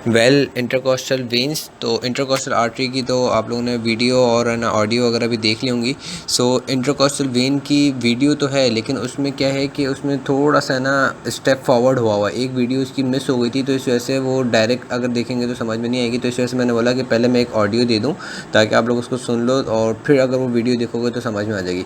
Intercostal veins, तो intercostal artery की तो आप लोगों ने वीडियो और है ना ऑडियो वगैरह भी देख ली होंगी। इंटरकोस्टल वेन की वीडियो तो है, लेकिन उसमें क्या है कि उसमें थोड़ा सा ना स्टेप फॉरवर्ड हुआ एक वीडियो उसकी मिस हो गई थी, तो इस वजह से वो डायरेक्ट अगर देखेंगे तो समझ में नहीं आएगी। तो इस वजह से मैंने बोला कि पहले मैं एक ऑडियो दे दूँ ताकि आप लोग उसको सुन लो और फिर अगर वो वीडियो देखोगे तो समझ में आ जाएगी।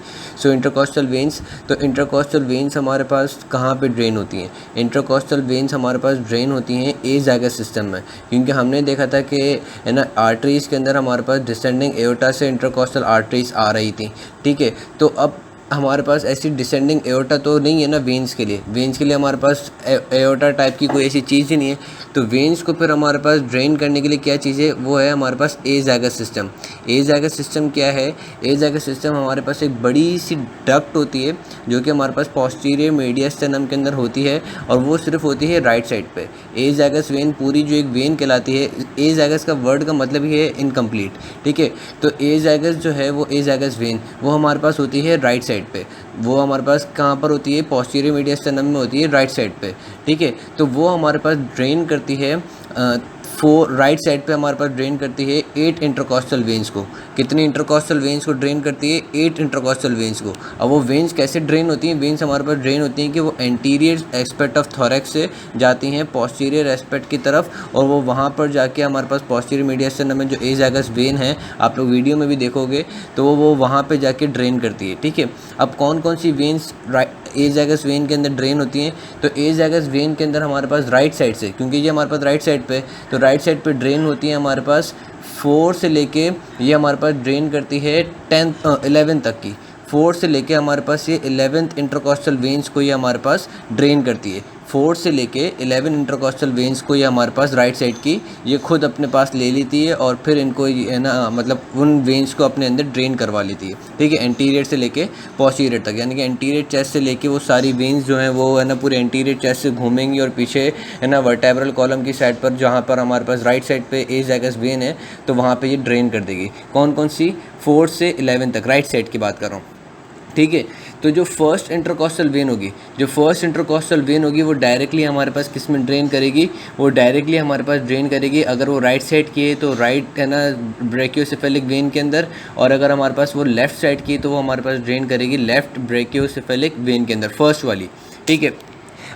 इंटरकोस्टल वेन्स हमारे पास कहाँ पे ड्रेन होती हैं? इंटरकोस्टल वेन्स हमारे पास ड्रेन होती हैं ए ज़ाइगस सिस्टम में, क्योंकि हमने देखा था कि है ना आर्टरीज़ के अंदर हमारे पास डिसेंडिंग एओर्टा से इंटरकोस्टल आर्टरीज़ आ रही थी। ठीक है, तो अब हमारे पास ऐसी डिसेंडिंग एओर्टा तो नहीं है ना वेन्स के लिए हमारे पास एओर्टा टाइप की कोई ऐसी चीज़ ही नहीं है। तो वेन्स को फिर हमारे पास ड्रेन करने के लिए क्या चीज़ है? वो है हमारे पास ए ज़ाइगस सिस्टम। ए ज़ाइगस सिस्टम क्या है? ए ज़ाइगस सिस्टम हमारे पास एक बड़ी सी डक्ट होती है जो कि हमारे पास पोस्टीरियर मीडियस्टेनम के अंदर होती है, और वो सिर्फ होती है राइट साइड पे। ए ज़ाइगस वेन पूरी जो एक वेन कहलाती है, ए ज़ाइगस का वर्ड का मतलब ही है इनकम्प्लीट। ठीक है, तो ए ज़ाइगस जो है वो ए ज़ाइगस वेन वो हमारे पास होती है राइट साइड पे। वो हमारे पास कहाँ पर होती है? पोस्टीरियर मीडियस्टेनम में होती है, राइट साइड पे। ठीक है, तो वो हमारे पास ड्रेन करती है राइट साइड पे हमारे पास ड्रेन करती है 8 इंटरकोस्टल वेन्स को। कितनी इंटरकोस्टल वेन्स को ड्रेन करती है? 8 इंटरकोस्टल वेन्स को। अब वो वेन्स कैसे ड्रेन होती हैं? वेन्स हमारे पास ड्रेन होती हैं कि वो एंटीरियर एस्पेक्ट ऑफ थोरैक्स से जाती हैं पोस्टीरियर एस्पेक्ट की तरफ, और वो वहाँ पर जाके हमारे पास पोस्टीरियर मीडियस्टेनम में जो ए ज़ाइगस वेन है, आप लोग वीडियो में भी देखोगे, तो वो वहाँ पर जाके ड्रेन करती है। ठीक है, अब कौन कौन सी वेन्स ए ज़ाइगस वेन के अंदर ड्रेन होती हैं? तो ए ज़ाइगस वेन के अंदर हमारे पास राइट साइड से, क्योंकि ये हमारे पास राइट साइड पे, तो राइट साइड पे ड्रेन होती है हमारे पास 4 से लेके ये हमारे पास ड्रेन करती है 11 तक की। 4 से लेके हमारे पास ये 11th इंटरकोस्टल वेन्स को ये हमारे पास ड्रेन करती है। 4 से लेके 11 इंटरकोस्टल वेन्स को ये हमारे पास राइट साइड की ये खुद अपने पास ले लेती है, और फिर इनको है ना मतलब उन वेन्स को अपने अंदर ड्रेन करवा लेती है। ठीक है, एंटीरियर से लेके पोस्टीरियर तक, यानी कि एंटीरियर चेस्ट से लेके वो सारी वेन्स जो हैं वो है ना पूरे एंटीरियर चेस्ट से घूमेंगी, और पीछे है ना वर्टेब्रल कॉलम की साइड पर जहाँ पर हमारे पास राइट साइड पे ए ज़ाइगस वेन है, तो वहाँ पे ये ड्रेन कर देगी। कौन कौन सी? 4 से 11 तक, राइट साइड की बात कर रहा हूँ। ठीक है, तो जो फर्स्ट इंटरकोस्टल वेन होगी वो डायरेक्टली हमारे पास किस में ड्रेन करेगी? वो डायरेक्टली हमारे पास ड्रेन करेगी, अगर वो राइट साइड की है तो राइट है ना ब्रेकियोसेफेलिक वेन के अंदर, और अगर हमारे पास वो लेफ़्ट साइड की है तो वो हमारे पास ड्रेन करेगी लेफ़्ट ब्रेकियोसेफेलिक वेन के अंदर, फर्स्ट वाली। ठीक है,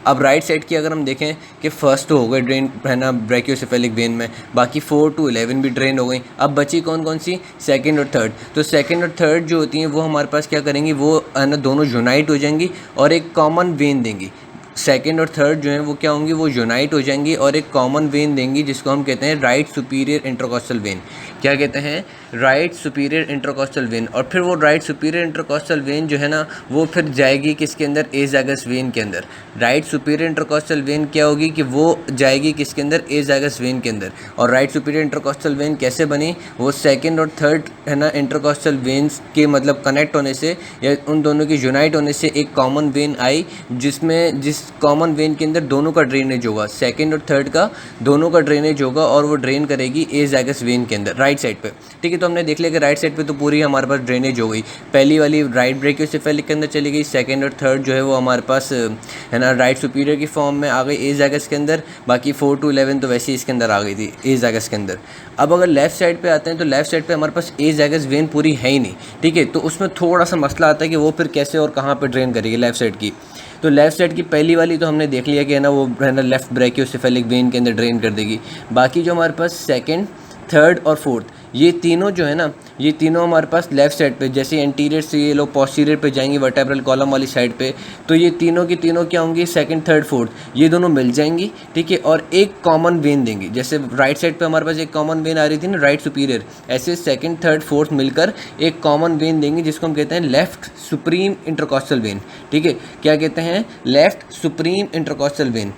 अब राइट साइड की अगर हम देखें कि फर्स्ट तो हो गए ड्रेन है ना ब्रेकियोसेफेलिक वेन में, बाकी 4 to 11 भी ड्रेन हो गई। अब बची कौन कौन सी? सेकंड और थर्ड। तो सेकंड और थर्ड जो होती हैं वो हमारे पास क्या करेंगी? वो है ना दोनों यूनाइट हो जाएंगी और एक कॉमन वेन देंगी। सेकंड और थर्ड जो हैं वो क्या होंगी? वो यूनाइट हो जाएंगी और एक कॉमन वेन देंगी, जिसको हम कहते हैं राइट सुपीरियर इंटरकोस्टल वेन। क्या कहते हैं? Right superior intercostal when. और फिर वो राइट सुपीरियर इंटरकोस्टल वेन जो है ना वो फिर जाएगी किसके अंदर? ए ज़ाइगस वेन के अंदर। राइट सुपीरियर इंटरकोस्टल वेन क्या होगी कि वो जाएगी किसके अंदर? ए ज़ाइगस वेन के अंदर। और राइट सुपीरियर इंटरकोस्टल वेन कैसे बनी? वो सेकंड और थर्ड है ना इंटरकोस्टल वेन्स के मतलब कनेक्ट होने से या उन दोनों के यूनाइट होने से एक कॉमन वेन आई, जिस कॉमन वेन के अंदर दोनों का ड्रेनेज होगा, सेकंड और थर्ड का दोनों का ड्रेनेज होगा, और वो ड्रेन करेगी ए ज़ाइगस वेन के अंदर राइट साइड पे। ठीक है, तो हमने देख लिया कि राइट साइड पे तो पूरी हमारे पास ड्रेनेज हो गई। पहली वाली राइट ब्रेकियोसेफेलिक के अंदर चली गई, सेकंड और थर्ड जो है वो हमारे पास है ना राइट सुपीरियर की फॉर्म में आ गई ए ज़ाइगस के अंदर। बाकी 4 to 11 तो वैसे ही इसके अंदर आ गई थी ए ज़ाइगस के अंदर। अब अगर लेफ़्ट साइड पे आते हैं तो लेफ़्ट साइड पे हमारे पास ए ज़ाइगस वेन पूरी है ही नहीं। ठीक है, तो उसमें थोड़ा सा मसला आता है कि वो फिर कैसे और कहाँ पर ड्रेन करेगी लेफ़्ट साइड की। तो लेफ़्ट साइड की पहली वाली तो हमने देख लिया कि है ना वो है ना लेफ़्ट ब्रेकियोसेफेलिक वेन के अंदर ड्रेन कर देगी। बाकी जो हमारे पास सेकंड, थर्ड और फोर्थ, ये तीनों जो है ना ये तीनों हमारे पास लेफ़्ट साइड पे, जैसे एंटीरियर से ये लोग पोस्टीरियर पे जाएंगी वर्टेब्रल कॉलम वाली साइड पे, तो ये तीनों की तीनों क्या होंगी? सेकंड, थर्ड, फोर्थ, ये दोनों मिल जाएंगी। ठीक है, और एक कॉमन वेन देंगी। जैसे राइट साइड पे हमारे पास एक कॉमन वेन आ रही थी ना राइट सुपीरियर, ऐसे सेकंड, थर्ड, फोर्थ मिलकर एक कॉमन वेन देंगी, जिसको हम कहते हैं लेफ़्ट सुप्रीम इंटरकोस्टल वेन। ठीक है, क्या कहते हैं? Left supreme intercostal when.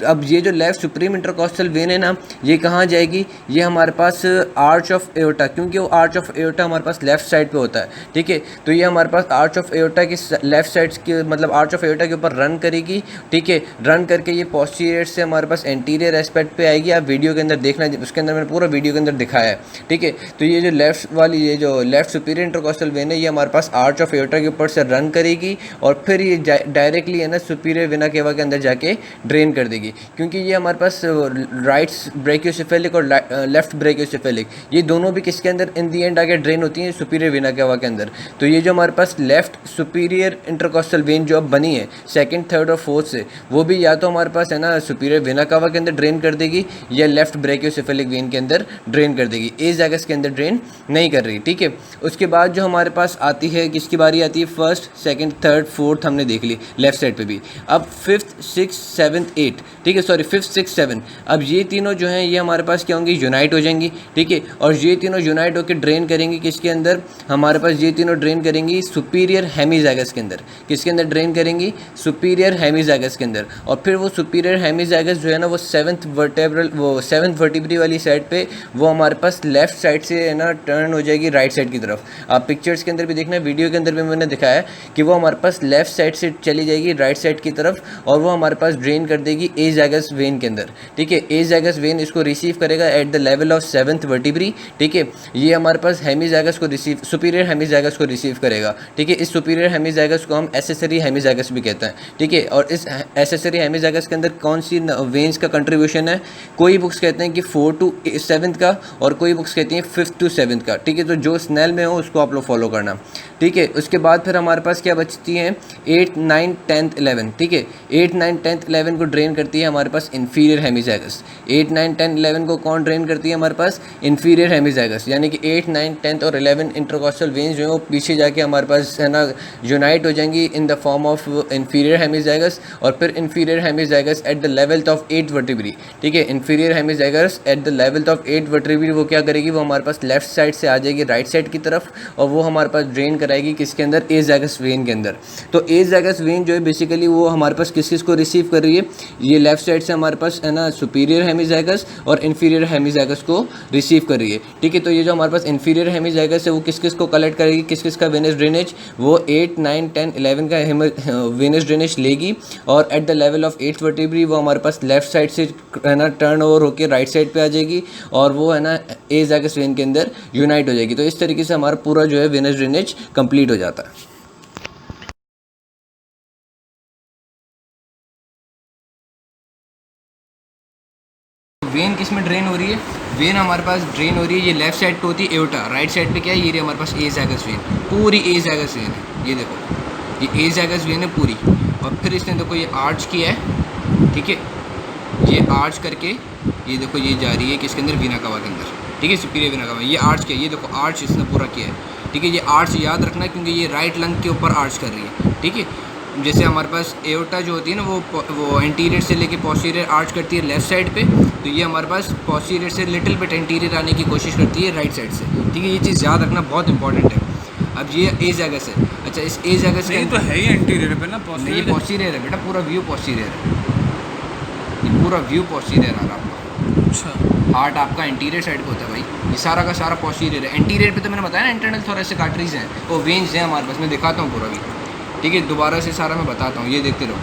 अब ये जो लेफ़्ट सुप्रीम इंटरकोस्टल वेन है ना ये कहाँ जाएगी? ये हमारे पास आर्च ऑफ एओर्टा, क्योंकि वो आर्च ऑफ एओर्टा हमारे पास लेफ़्ट साइड पे होता है। ठीक है, तो ये हमारे पास आर्च ऑफ एओर्टा की लेफ़्ट साइड के मतलब आर्च ऑफ एओर्टा के ऊपर रन करेगी। ठीक है, रन करके ये पोस्टीरियर से हमारे पास एंटीरियर एस्पेक्ट पे आएगी। आप वीडियो के अंदर देखना, उसके अंदर मैंने पूरा वीडियो के अंदर दिखाया है। ठीक है, तो ये जो लेफ़्ट वाली ये जो लेफ़्ट सुपीरियर इंटरकोस्टल वेन है ये हमारे पास आर्च ऑफ एओर्टा के ऊपर से रन करेगी, और फिर ये डायरेक्टली है ना सुपीरियर वेना केवा के अंदर जाके ड्रेन कर देगी। जाएगी, क्योंकि ये हमारे पास राइट ब्रेकियोसेफेलिक और लेफ्ट ब्रेकियोसेफेलिक ये दोनों भी किसके अंदर इन दी एंड आगे ड्रेन होती हैं, सुपीरियर वेना केवा के अंदर। तो ये जो हमारे पास लेफ्ट सुपीरियर इंटरकॉस्टल वेन जो अब बनी है सेकंड, थर्ड और फोर्थ से, वो भी या तो हमारे पास है ना सुपीरियर वेना केवा के अंदर ड्रेन कर देगी या लेफ्ट ब्रेकियोसेफेलिक वेन के अंदर ड्रेन कर देगी, ए जैगस के अंदर ड्रेन नहीं कर रही। ठीक है, उसके बाद जो हमारे पास आती है, किसकी बारी आती है, फर्स्ट, सेकंड, थर्ड, फोर्थ हमने देख ली लेफ्ट साइड पे भी। अब फिफ्थ, सिक्स, सेवन्थ, एट, ठीक है, सॉरी फिफ्थ, सिक्स, सेवन, अब ये तीनों जो हैं ये हमारे पास क्या होंगी, यूनाइट हो जाएंगी। ठीक है, और ये तीनों यूनाइट होकर ड्रेन करेंगी किसके अंदर, हमारे पास ये तीनों ड्रेन करेंगी सुपीरियर हेमीजैगस के अंदर। किसके अंदर ड्रेन करेंगी, सुपीरियर हेमीजैगस के अंदर। और फिर वो सुपीरियर हेमीजैगस जो है ना वो सेवन्थ वर्टिब्री वाली साइड पे वो हमारे पास लेफ्ट साइड से है ना टर्न हो जाएगी राइट साइड की तरफ। आप पिक्चर्स के अंदर भी देखना, वीडियो के अंदर भी मैंने दिखाया है कि वो हमारे पास लेफ्ट साइड से चली जाएगी राइट साइड की तरफ और वो हमारे पास ड्रेन कर देगी ए जैगस वेन के अंदर। ठीक है, ए जैगस वेन इसको रिसीव करेगा eight the level of seventh vertebrae. ठीक है, ये हमारे पास हेमीजैगस को रिसीव, सुपीरियर हेमीजैगस को रिसीव करेगा। ठीक है, इस सुपीरियर हेमीजैगस को हम एसेसरी हेमीजैगस भी कहते हैं। ठीक है, और इस एसेसरी हेमीजैगस के अंदर कौन सी वेन्स का कंट्रीब्यूशन है, कोई बुक्स कहते हैं कि 4 to 7 का और कोई बुक्स कहती हैं 5 to 7 का। ठीक है, तो जो स्नेल में हो उसको आप लोग फॉलो करना। ठीक है, उसके बाद फिर हमारे पास क्या बचती हैं, 8, 9, 10, 11। ठीक है, 8, 9, 10, 11 को ड्रेन करती है हमारे पास इन्फीरियर हेमीजैगस। 8, 9, 10, 11 को कौन ड्रेन करती है हमारे पास, इन्फीरियर हेमीजैगस। यानी कि 8, 9, 10 और 11 इंटरकॉस्टल वेन्स जो है वो पीछे जाके हमारे पास है ना यूनाइट हो जाएंगी in the form of inferior hemiazygos. और फिर inferior hemiazygos at the level of 8 vertebrae. ठीक है, inferior hemiazygos at the level of 8 vertebrae वो क्या करेगी, वो हमारे पास लेफ्ट साइड से आ जाएगी राइट साइड की तरफ और वो हमारे पास ड्रेन कराएगी किसके अंदर, ए जैगस वेन के अंदर। तो ए जैगस वेन जो है बेसिकली वो हमारे पास किस किस को रिसीव कर रही है, ये लेफ्ट साइड से हमारे पास है ना सुपीरियर हेमीजैगस और इन्फीरियर हेमीजैगस को रिसीव कर रही है। ठीक है, तो ये जो हमारे पास इन्फीरियर हेमीजैगस है वो किस किस को कलेक्ट करेगी, किस किस का वेनस ड्रेनेज, वो 8, 9, 10, 11 का वेनस ड्रेनेज लेगी और eight the level of 8 vertebrae वो हमारे पास लेफ्ट साइड से है ना टर्न ओवर होकर राइट साइड पे आ जाएगी और वो है ना ए जैगस वेन के अंदर यूनाइट हो जाएगी। तो इस तरीके से हमारा पूरा जो है वेनस ड्रेनेज कंप्लीट हो जाता है। वेन किस में ड्रेन हो रही है, वेन हमारे पास ड्रेन हो रही है, ये लेफ्ट साइड पे होती है एओर्टा, राइट साइड पे क्या है, ये हमारे पास ए जैगस वेन, पूरी ए जैगस वेन है। ये देखो ये ए जैगस वेन है पूरी, और फिर इसने देखो ये आर्च किया है। ठीक है, ये आर्च करके ये देखो ये जा रही है किसके अंदर, वेना केवा के अंदर। ठीक है, सुपीरियर वेना केवा, ये आर्च किया, ये देखो आर्च इसने पूरा किया है। ठीक है, ये आर्च याद रखना है क्योंकि ये राइट लंग के ऊपर आर्च कर रही है। ठीक है, जैसे हमारे पास एओर्टा जो होती है ना वो एंटीरियर से लेके पोस्टीरियर आर्च करती है लेफ्ट साइड पे, तो ये हमारे पास पोस्टीरियर से लिटिल बिट एंटीरियर आने की कोशिश करती है राइट साइड से। ठीक है, ये चीज़ याद रखना बहुत इंपॉर्टेंट है। अब ये ए जैगस है, अच्छा इस ए जैगस के तो है ही एंटीरियर पे ना, ये पोस्टीरियर है बेटा, पूरा व्यू पोस्टीरियर है, ये पूरा व्यू पोस्टीरियर आ रहा है आपका। अच्छा, हार्ट आपका इंटीरियर साइड पे होता है भाई, ये सारा का सारा पोस्टीरियर है। इंटीरियर पे तो मैंने बताया ना इंटरनल थोरेसिक आर्टरीज हैं, वो वेन्स हैं हमारे पास, मैं दिखाता हूँ पूरा भी। ठीक है, दोबारा से सारा मैं बताता हूँ, ये देखते रहो।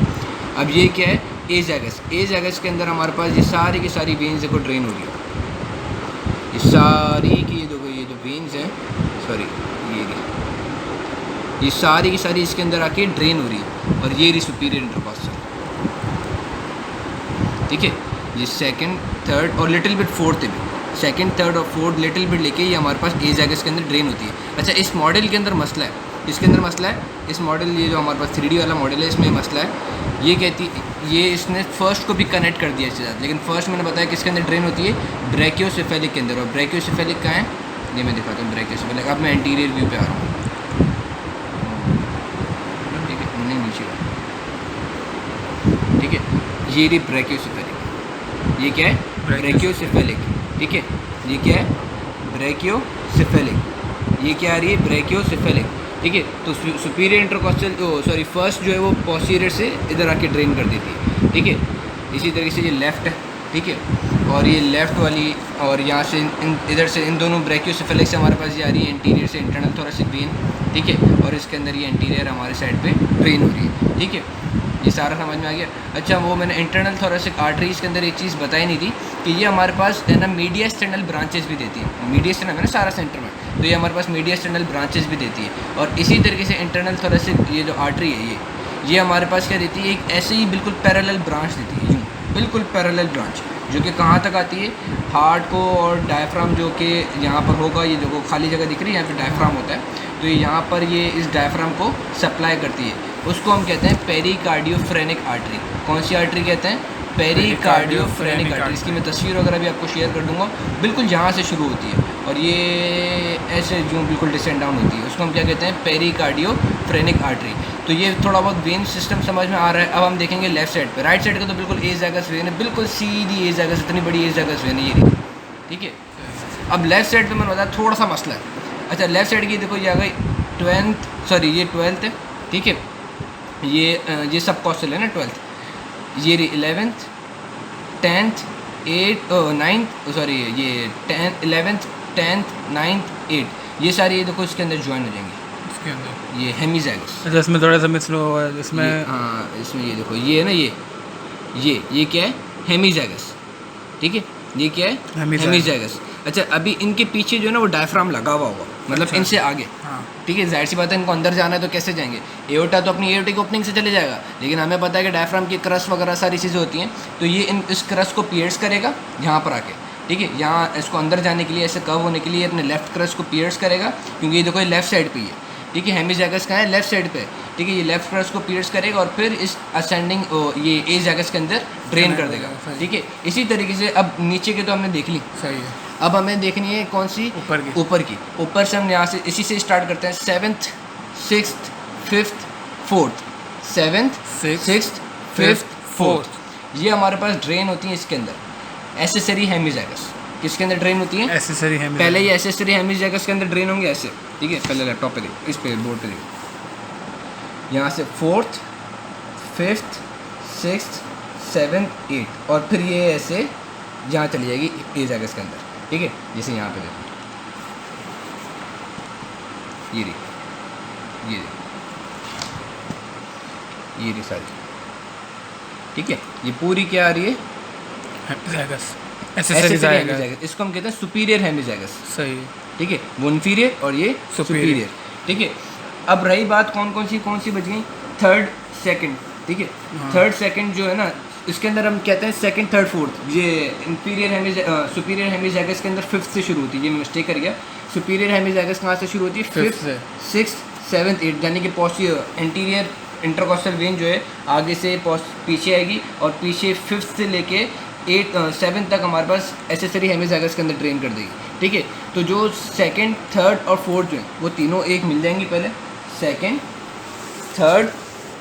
अब ये क्या है, ए जैगस, ए जैगस के अंदर हमारे पास ये सारी की सारी वेन्स को ड्रेन हो रही है, ये सारी की देखो ये जो वेन्स हैं, सॉरी ये सारी की सारी इसके अंदर आके ड्रेन हो रही है और ये रही सुपीरियर इंटरकॉस्टल। ठीक है, ये सेकंड, थर्ड और लिटिल बिट फोर्थ भी, सेकंड, थर्ड और फोर्थ लिटिल बिट लेके ये हमारे पास ए जैगस के अंदर ड्रेन होती है। अच्छा, इस मॉडल के अंदर मसला है, इसके अंदर मसला है, इस मॉडल ये जो हमारे पास 3D वाला मॉडल है इसमें मसला है। ये कहती ये इसने फर्स्ट को भी कनेक्ट कर दिया इसके साथ, लेकिन फर्स्ट मैंने बताया किसके अंदर ड्रेन होती है, ब्रैकियोसेफेलिक के अंदर। और ब्रैकियोसेफेलिक कहाँ है, ये मैं दिखाता हूँ ब्रैकियोसेफेलिक। अब मैं एंटीरियर व्यू पे आ रहा हूँ। ठीक है, नहीं नीचे, ठीक है, ये रही ब्रैकियोसेफेलिक, ये क्या है, ब्रैकियोसेफेलिक। ठीक है, ये क्या है, ब्रैकियोसेफेलिक, ये क्या आ रही है, ब्रैकियोसेफेलिक। ठीक है, तो सुपीरियर इंटरकॉस्टल सॉरी फर्स्ट जो है वो पोस्टीरियर से इधर आके ड्रेन कर देती है। ठीक है, इसी तरीके से ये लेफ़्ट है। ठीक है, और ये लेफ़्ट वाली और यहाँ से इधर से इन दोनों ब्रैकियोसेफेलिक से हमारे पास ये आ रही है इंटीरियर से इंटरनल थोरेसिक वेन। ठीक है, और इसके अंदर ये इंटीरियर हमारे साइड पे ड्रेन हो रही है। ठीक है, ये सारा समझ में आ गया। अच्छा, वो मैंने इंटरनल थोरेसिक आर्टरीज के अंदर एक चीज़ बताई नहीं थी कि ये हमारे पास है ना मीडिया स्टेनल ब्रांचेस भी देती है। मीडिया स्टेनल है ना सारा सेंटर में, तो ये हमारे पास मीडिया स्टेनल ब्रांचेस भी देती है। और इसी तरीके से इंटरनल थोरेसिक ये जो आर्टरी है ये हमारे पास क्या देती है, एक ऐसे ही बिल्कुल पैरेलल ब्रांच देती है, यूँ बिल्कुल पैरेलल ब्रांच, जो कि कहाँ तक आती है, हार्ट को और डायफ्राम जो कि यहाँ पर होगा, ये देखो खाली जगह दिख रही है, यहाँ पे डायफ्राम होता है, तो यहाँ पर ये इस डायफ्राम को सप्लाई करती है। उसको हम कहते हैं पेरिकार्डियोफ्रेनिक आर्टरी। कौन सी आर्टरी कहते हैं? पेरिकार्डियोफ्रेनिक आर्टरी। इसकी मैं तस्वीर वगैरह भी आपको शेयर कर दूंगा। बिल्कुल यहाँ से शुरू होती है और ये ऐसे जो बिल्कुल डिसेंड डाउन होती है, उसको हम क्या कहते हैं? पेरिकार्डियोफ्रेनिक आर्टरी। तो ये थोड़ा बहुत वेन सिस्टम समझ में आ रहा है। अब हम देखेंगे लेफ्ट साइड पे। राइट साइड का तो बिल्कुल एज जैगस वेन है, बिल्कुल सीधी एज जैगस, इतनी बड़ी एज जैगस वेन है ये, ठीक है। अब लेफ्ट साइड पे मैंने बताया थोड़ा सा मसला है। अच्छा, लेफ्ट साइड की देखो ये आ गई 12th है, ठीक है। ये सब कॉस्टल है ना 12th, ये 11th 10th 9th सॉरी ये 11th 10th 9th 8, ये सारी ये देखो इसके अंदर ज्वाइन हो जाएंगे, इसके अंदर ये हेमीज़ाइगस। अच्छा, इसमें थोड़ा सा मिस हुआ है इसमें। हाँ, इसमें ये देखो ये है ना, ये क्या है? हेमीज़ाइगस, ठीक है। ये क्या है? हेमीज़ाइगस। अच्छा, अभी इनके पीछे जो है ना वो डायफ्राम लगा हुआ होगा, मतलब अच्छा। इनसे आगे, हाँ। ठीक है। जाहिर सी बात है, इनको अंदर जाना है तो कैसे जाएंगे? एओर्टा तो अपनी एओर्टिक ओपनिंग से चले जाएगा, लेकिन हमें पता है कि डायफ्राम की क्रस्ट वगैरह सारी चीज़ें होती हैं, तो ये इस क्रस्ट को पियर्स करेगा यहाँ पर आके, ठीक है। यहाँ इसको अंदर जाने के लिए, ऐसे कव होने के लिए अपने लेफ्ट क्रस्ट को पियर्स करेगा, क्योंकि ये देखो ये लेफ्ट साइड पर ही है, ठीक है। हेमीज़ाइगस कहाँ है? लेफ्ट साइड पे, ठीक है। ये लेफ्ट क्रस्ट को पियर्स करेगा और फिर इस असेंडिंग ये एज जैगस के अंदर ड्रेन कर देगा, ठीक है। इसी तरीके से अब नीचे के तो हमने देख ली, सही है। अब हमें देखनी है कौन सी? ऊपर से हम यहाँ से इसी से स्टार्ट करते हैं। 7th 6th 5th 4th, 7th 6th 5th 4th, ये हमारे पास ड्रेन होती है इसके अंदर। एसेसरी हेमीज़ाइगस किसके अंदर ड्रेन होती है? एसेसरी हेमीज़ाइगस। पहले ये एसेसरी हेमीज़ाइगस के अंदर ड्रेन होंगे ऐसे, ठीक है। पहले लैपटॉप पे देखो, इस पे बोर्ड पे देखो, यहाँ से 4th 5th 6th 7th 8, और फिर ये ऐसे यहाँ चली जाएगी एज़ाइगस के अंदर, ठीक है। जैसे यहाँ पे देखो, ये रही सारी, ठीक है। ये पूरी क्या आ रही है? हेमीज़ाइगस, एसेसरी हेमीज़ाइगस। इसको हम कहते हैं सुपीरियर हेमीज़ाइगस, सही है, ठीक है। वो इन्फीरियर और ये सुपीरियर, ठीक है। अब रही बात कौन सी बच गई? 3rd 2nd, ठीक है। 3rd 2nd जो है ना, इसके अंदर हम कहते हैं 2nd 3rd 4th। ये इंफीरियर सुपीरियर हेमीज़ाइगस के अंदर 5th से शुरू होती है, ये मैं मिस्टेक कर गया। सुपीरियर हेमीज़ाइगस कहाँ से शुरू होती है? 5th 6th 7th 8, यानी कि एंटीरियर इंटरकॉस्टल वेन जो है आगे से पीछे आएगी, और पीछे 5th से लेके 7th तक हमारे पास एसेसरी हेमीज़ाइगस के अंदर ड्रेन कर देगी, ठीक है। तो जो 2nd 3rd और 4th जो है वो तीनों एक मिल जाएंगी, पहले 2nd 3rd,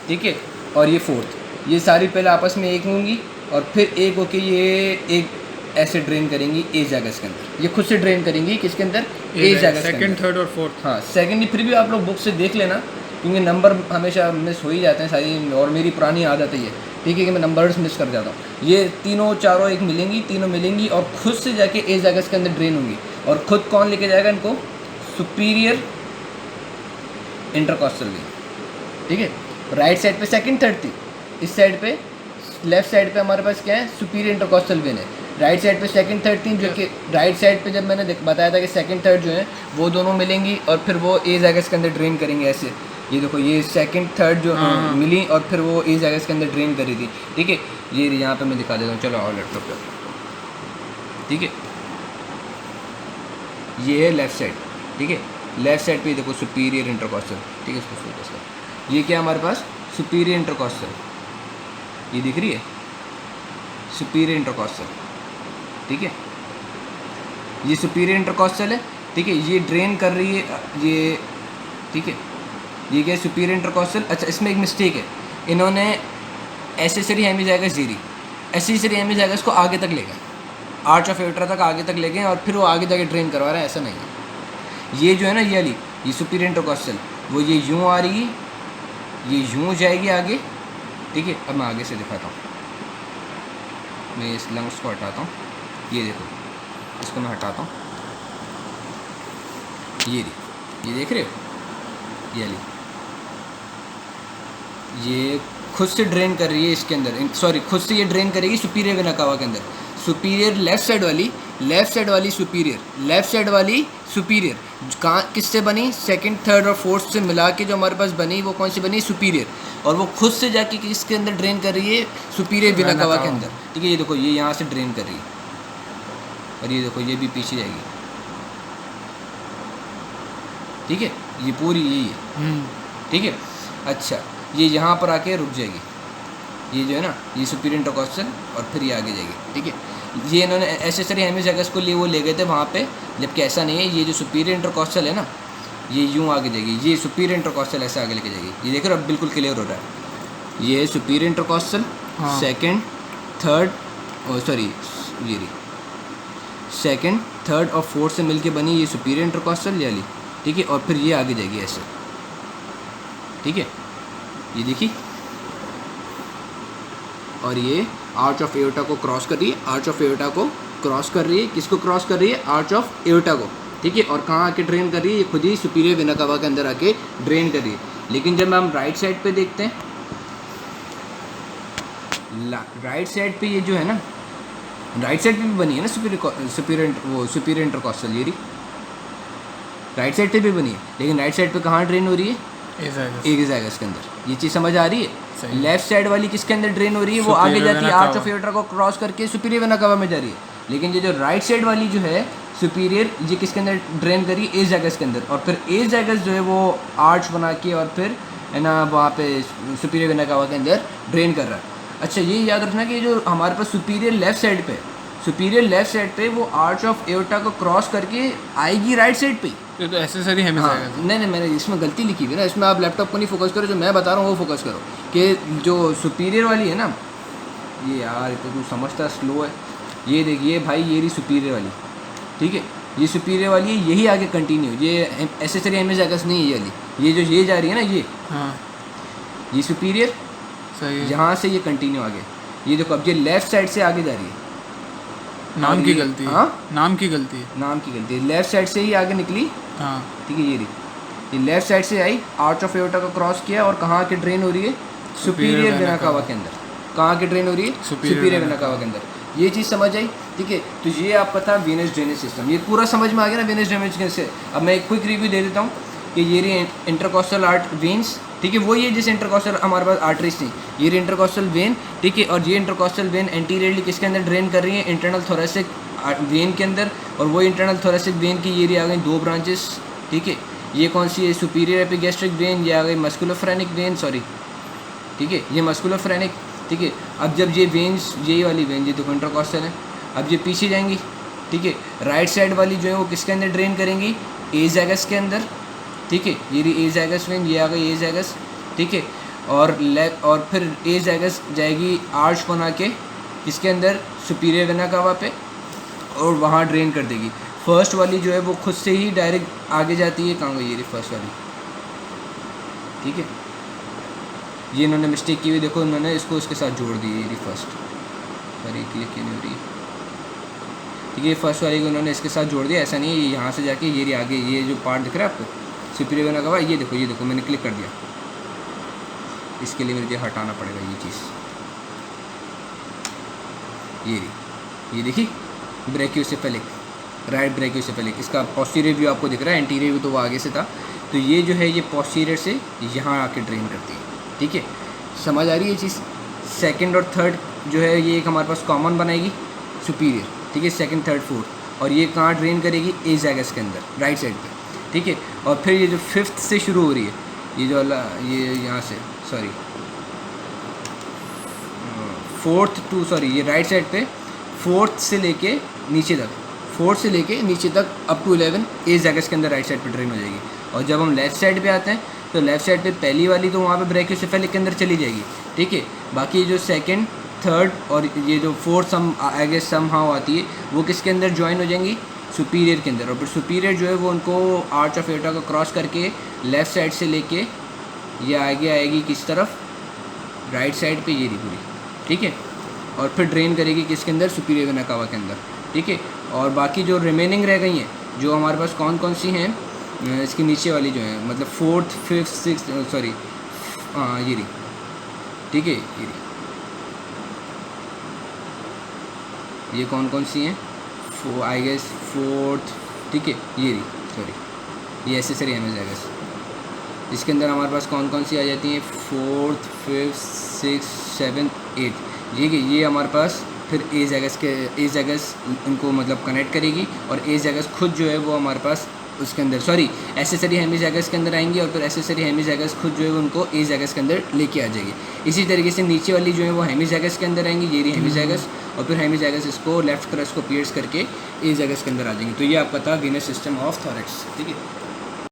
ठीक है, और ये 4th, ये सारी पहले आपस में एक होंगी और फिर एक होके ये एक ऐसे ड्रेन करेंगी एज़ाइगस के अंदर। ये खुद से ड्रेन करेंगी किसके अंदर? एज़ाइगस के अंदर। 2nd 3rd और 4th। हाँ, 2nd फिर भी आप लोग बुक से देख लेना, क्योंकि नंबर हमेशा मिस हो ही जाते हैं सारी, और मेरी पुरानी आदत है ये, ठीक है, कि मैं नंबर्स मिस कर जाता हूँ। ये तीनों चारों एक मिलेंगी, तीनों मिलेंगी और खुद से जाके एज़ाइगस के अंदर ड्रेन होंगी। और खुद कौन लेके जाएगा इनको? सुपीरियर इंटरकॉस्टल वेन, ठीक है। राइट साइड पे 2nd 3rd थी, इस साइड पे लेफ्ट साइड पे हमारे पास क्या है? सुपीरियर इंटरकॉस्टल वेन है। राइट साइड पे 2nd 3rd थी, जो कि राइट साइड पे जब मैंने बताया था कि 2nd 3rd जो है वो दोनों मिलेंगी और फिर वो एज़ाइगस के अंदर ड्रेन करेंगे ऐसे। ये देखो, ये 2nd 3rd जो मिली और फिर वो एज़ाइगस के अंदर ड्रेन करी थी, ठीक है। ये यहाँ पे मैं दिखा देता हूँ, चलो आओ लैपटॉप पे, ठीक है। ये है लेफ़्ट साइड, ठीक है। लेफ़्ट साइड पे देखो सुपीरियर इंटरकॉस्टल, ठीक है, इसको फोकस कर। ये क्या हमारे पास? सुपीरियर इंटरकॉस्टल, ये दिख रही है, सुपीरियर इंटरकॉस्टल, ठीक है। ये सुपीरियर इंटरकॉस्टल है, ठीक है। ये ड्रेन कर रही है ये, ठीक है। ये क्या है? Superior intercostal. अच्छा, इसमें एक मिस्टेक है, इन्होंने एसेसरी हेमीज़ाइगस दे रही, एसेसरी हेमीज़ाइगस को आगे तक ले गए, आर्च ऑफ एओर्टा तक आगे तक ले गए और फिर वो आगे जाके ड्रेन करवा रहे हैं, ऐसा नहीं है। ये जो है ना, ये वाली, ये सुपीरियर इंटरकॉस्टल, वो ये यूँ आ रही है, ये यूँ जाएगी आगे, ठीक है। अब मैं आगे से दिखाता हूँ, मैं इस लंग्स को हटाता हूँ, ये देखो, इसको मैं हटाता हूँ, ये देख रहे हो, ये वाली, ये खुद से ड्रेन कर रही है इसके अंदर, सॉरी, खुद से ये ड्रेन करेगी सुपीरियर वेना कावा के अंदर। सुपीरियर लेफ़्ट साइड वाली सुपीरियर, लेफ़्ट साइड वाली सुपीरियर, कहाँ किससे बनी, सेकंड थर्ड और फोर्थ से मिला के जो हमारे पास बनी वो कौन सी बनी, सुपीरियर, और वो खुद से जाके किसके अंदर ड्रेन कर रही है, सुपीरियर वेना कावा के अंदर, ठीक है। ये देखो ये यहाँ से ड्रेन कर रही है और ये देखो ये भी पीछे जाएगी, ठीक है, ये पूरी यही है, ठीक है। अच्छा ये यहाँ पर आके रुक जाएगी, ये जो है ना ये सुपीरियर इंटरकॉस्टल, और फिर ये आगे जाएगी, ठीक है। ये इन्होंने एसेसरी हेमिसेगस को लिए वो ले गए थे वहाँ पे, जबकि ऐसा नहीं है। ये जो सुपीरियर इंटरकॉस्टल है ना ये यूँ आगे जाएगी, ये सुपीरियर इंटरकॉस्टल ऐसे आगे लेके जाएगी। ये देखो अब बिल्कुल क्लियर हो रहा है, ये है सुपीरियर इंटरकॉस्टल, सेकंड थर्ड और सॉरी ये रही सेकंड थर्ड और फोर्थ से मिलके बनी ये सुपीरियर इंटरकॉस्टल वाली, ठीक है। और फिर ये आगे जाएगी ऐसे, ठीक है, ये देखिए, और ये आर्च ऑफ एओर्टा को क्रॉस कर रही है, आर्च ऑफ एओर्टा को क्रॉस कर रही है, किसको क्रॉस कर रही है, आर्च ऑफ एओर्टा को, ठीक है। और कहाँ आके ड्रेन कर रही है, ये खुद ही सुपीरियर वेना कावा के अंदर आके ड्रेन कर रही है। लेकिन जब हम राइट साइड पे देखते हैं, राइट साइड पे ये जो है ना, राइट साइड पे भी बनी है ना सुपीरियर इंटरकॉस्टल, ये रही राइट साइड पे भी बनी है, लेकिन राइट साइड पे कहाँ ड्रेन हो रही है, एज़ागस के अंदर। ये चीज़ समझ आ रही है। लेफ्ट साइड वाली किसके अंदर ड्रेन हो रही है, वो आगे जाती है आर्च ऑफ एओर्टा को क्रॉस करके सुपीरियर वेना कावा में जा रही है। लेकिन ये जो राइट साइड वाली जो है सुपीरियर, ये किसके अंदर ड्रेन कर रही है, एज़ागस के अंदर, और फिर एज़ागस जो है वो आर्च बना के और फिर है ना वहाँ पे सुपीरियर वेना कावा के अंदर ड्रेन कर रहा है। अच्छा ये याद रखना कि जो हमारे पास सुपीरियर लेफ्ट साइड पे वो आर्च ऑफ एओर्टा को क्रॉस करके आएगी राइट साइड पे। ये तो एसेसरी हेमिसेगस है। नहीं मैंने इसमें गलती लिखी हुई है ना, इसमें आप लैपटॉप को नहीं फोकस करो, जो मैं बता रहा हूँ वो फोकस करो कि जो सुपीरियर वाली है ना, ये यार तो तू समझता स्लो है। ये देखिए भाई ये रही सुपीरियर वाली, ठीक है, ये सुपीरियर वाली है, यही आगे कंटिन्यू, ये एसेसरी हेमिसेगस नहीं है ये वाली, ये जो ये जा रही है ना ये सुपीरियर, सही है। यहाँ से ये कंटिन्यू आगे, ये देखो अब ये लेफ्ट साइड से आगे जा रही है, नाम की गलती है, नाम की गलती है, लेफ्ट साइड से ही आगे निकली, ठीक है, ये रही, ये लेफ्ट साइड से आई, आर्च ऑफ एओर्टा को क्रॉस किया और कहाँ के ड्रेन हो रही है, सुपीरियर वेना कावा के अंदर। कहाँ के ड्रेन हो रही है, सुपीरियर वेना कावा के अंदर। ये चीज़ समझ आई, ठीक है। तो ये आपका था वेनस ड्रेनेज सिस्टम, ये पूरा समझ में आ गया ना वेनस ड्रेनेज से। अब मैं एक क्विक रिव्यू दे देता हूँ कि ये रही इंटरकॉस्टल आर्ट वेन्स, ठीक है, वही है जिस इंटरकॉस्टल हमारे पास आर्टरीज थी, ये रही इंटरकॉस्टल वेन, ठीक है। और ये इंटरकॉस्टल वेन एंटीरियरली किसके अंदर ड्रेन कर रही है, इंटरनल थोरेसिक वेन के अंदर, और वो इंटरनल थोरेसिक वेन की ये रही आ गई 2 ब्रांचेस, ठीक है। ये कौन सी है, सुपीरियर एपिगैस्ट्रिक वेन, ये आ गई मस्कुलोफ्रेनिक वेन, सॉरी, ठीक है, ये मस्कुलोफ्रेनिक, ठीक है। अब जब ये वेन्स, यही वाली वेन, ये देखो इंटरकॉस्टल है, अब ये पीछे जाएंगी, ठीक है। राइट साइड वाली जो है वो किसके अंदर ड्रेन करेंगी, एज़ागस के अंदर, ठीक है, ये रही एज़ागस वेन, ये आ गई एज़ागस, ठीक है। और फिर एज़ागस जाएगी आर्च बना के किसके अंदर, सुपीरियर वेना कावा पे, और वहाँ ड्रेन कर देगी। फर्स्ट वाली जो है वो खुद से ही डायरेक्ट आगे जाती है, कहाँ गई, ये रही फर्स्ट वाली, ठीक है। ये इन्होंने मिस्टेक की हुई, देखो इन्होंने इसको इसके साथ जोड़ दी, ये रही फर्स्ट, सॉरी क्लिक क्यों नहीं हो रही, ठीक है, फर्स्ट वाली को इन्होंने इसके साथ जोड़ दिया, ऐसा नहीं है, ये यहाँ से जाके ये रही आगे, ये जो पार्ट दिख रहा है आपको सुपीरियर वेना कावा, ये देखो मैंने क्लिक कर दिया, इसके लिए मुझे हटाना पड़ेगा ये चीज़, ये रही, ये देखिए ब्रैकियोसेफेलिक, राइट ब्रैकियोसेफेलिक, इसका पोस्टीरियर व्यू आपको दिख रहा है, एंटीरियर व्यू तो वो आगे से था। तो ये जो है ये पोस्टीरियर से यहाँ आके ड्रेन करती है, ठीक है, समझ आ रही है ये चीज़। सेकंड और थर्ड जो है ये एक हमारे पास कॉमन बनाएगी सुपीरियर, ठीक है, सेकंड थर्ड फोर्थ, और ये कहाँ ड्रेन करेगी, एज़ागस के अंदर राइट साइड पे, ठीक है। और फिर ये जो फिफ्थ से शुरू हो रही है, ये जो ये यहाँ से सॉरी फोर्थ टू सॉरी ये राइट साइड पे फोर्थ से लेके नीचे तक अप टू 11 एज़ागस के अंदर राइट साइड पे ड्रेन हो जाएगी। और जब हम लेफ़्ट साइड पे आते हैं तो लेफ़्ट साइड पे पहली वाली तो वहाँ पे ब्रैकियोसेफेलिक के अंदर चली जाएगी, ठीक है। बाकी जो सेकंड थर्ड और ये जो fourth some I guess somehow आती है वो किसके अंदर ज्वाइन हो जाएंगी, सुपीरियर के अंदर। और फिर सुपीरियर जो है वो उनको आर्च ऑफ एओर्टा को क्रॉस करके लेफ़्ट साइड से लेके ये आगे आएगी किस तरफ, राइट साइड पे, ये रही पूरी, ठीक है। और फिर ड्रेन करेगी किसके अंदर, सुपीरियर वेना कावा के अंदर, ठीक है। और बाकी जो रिमेनिंग रह गई हैं जो हमारे पास कौन कौन सी हैं, इसके नीचे वाली जो है मतलब फोर्थ फिफ्थ सिक्स्थ सॉरी ये रही, ठीक है, ये रही, ये कौन कौन सी हैं, आई गेस फोर्थ, ठीक है, ये रही सॉरी ये एसेसरी हेमिज़ाइगस। इसके अंदर हमारे पास कौन कौन सी आ जाती हैं, 4th 5th 6th 7th 8th, ठीक है। ये हमारे पास फिर ए ज़ैगस इनको मतलब कनेक्ट करेगी और ए ज़ैगस खुद जो है वो हमारे पास उसके अंदर एसेसरी हेमिज़ाइगस के अंदर आएंगी और फिर एसेसरी हेमिज़ाइगस खुद जो है उनको ए ज़ैगस के अंदर लेके आ जाएगी। इसी तरीके से नीचे वाली जो है वो हेमिज़ाइगस के अंदर आएंगी, ये रही हेमिज़ाइगस, और फिर हेमिज़ाइगस इसको लेफ्ट क्रस्ट को पियर्स करके ए ज़ैगस के अंदर आ जाएंगी। तो ये आपका था वीनस सिस्टम ऑफ थॉरैक्स, ठीक है।